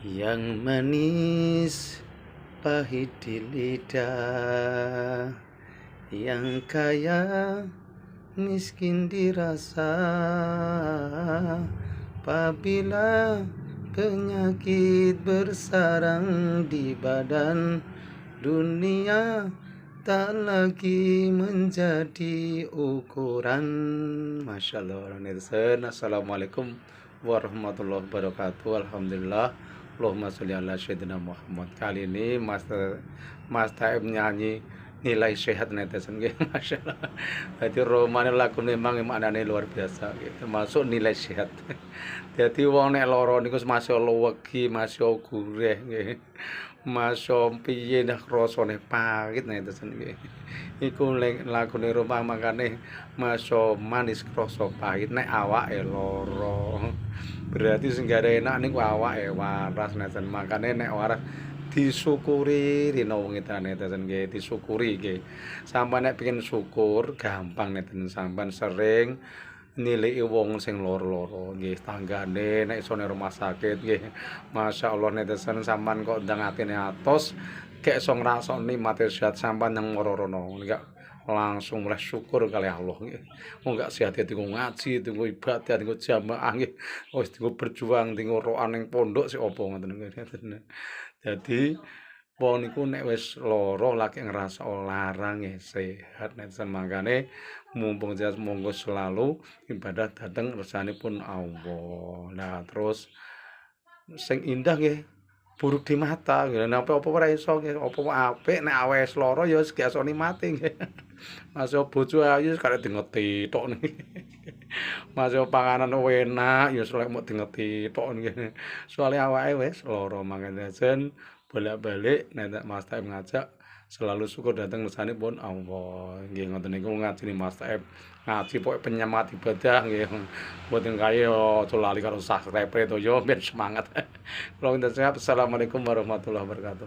Yang manis pahit di lidah, yang kaya miskin dirasa. Apabila penyakit bersarang di badan, dunia tak lagi menjadi ukuran. Masya Allah, orang netizen. Assalamualaikum warahmatullahi wabarakatuh. Alhamdulillah, Allahumma sholli ala sayyidina Muhammad. Kali ini Mas Taib nyanyi nilai sehat netizen gitu. Masya Allah. Jadi romane lagu memang maknane luar biasa gitu. Termasuk nilai sehat. Jadi wong nek lara niku masya Allah wegi, masya gurih nggih. Masya piye dah rasane pahit netizen nggih. Iku lagune Roma makane masya manis krasa pahit nek awake lara. Berarti sing gare enak niku awake waras netizen. Makane nek waras disyukuri rino wong netizen nggih, disyukuri nggih. Sampeyan nek pengen syukur gampang netizen, sampeyan sering nilai wong sing loro-loro nggih, tanggane nek iso ning rumah sakit nggih. Masya Allah netizen sampean kok ndang atine atos gek iso ngrasakne nikmate sehat sampean nang loro-rono enggak langsung mulai syukur kali Allah nggih. Wong gak sehat tinggo ngaji, tinggo ibadah, tinggo jamaah nggih. Wis tinggo berjuang, tinggo rokan ning pondok sik apa ngoten nggih. Jadi wong niku nek wis lara lagi ngrasa larang nggih sehat netizen, mangkane mumpung jas monggo selalu ibadah dhateng kersanipun Allah. Nah terus sing indah nggih buruk di mata nggih. Nek apa-apa ora iso nggih, apa apik nek awake wis lara ya wis gak iso nikmati nggih. Masuk bojo ayu karek dingeti tok niki. Masuk panganan enak ya selek mok dingeti tok niki. Soale awake wis lara mangkane jen bolak-balik nek Mas Taib ngajak selalu syukur datang kersanipun Allah. Nggih ngoten niku ngajeni Mas Taib. Ngaji pokoke penyemangat ibadah nggih. Mboten kaya aja lali karo subscribe to yo ben semangat. Kula minta sehat. Assalamualaikum warahmatullahi wabarakatuh.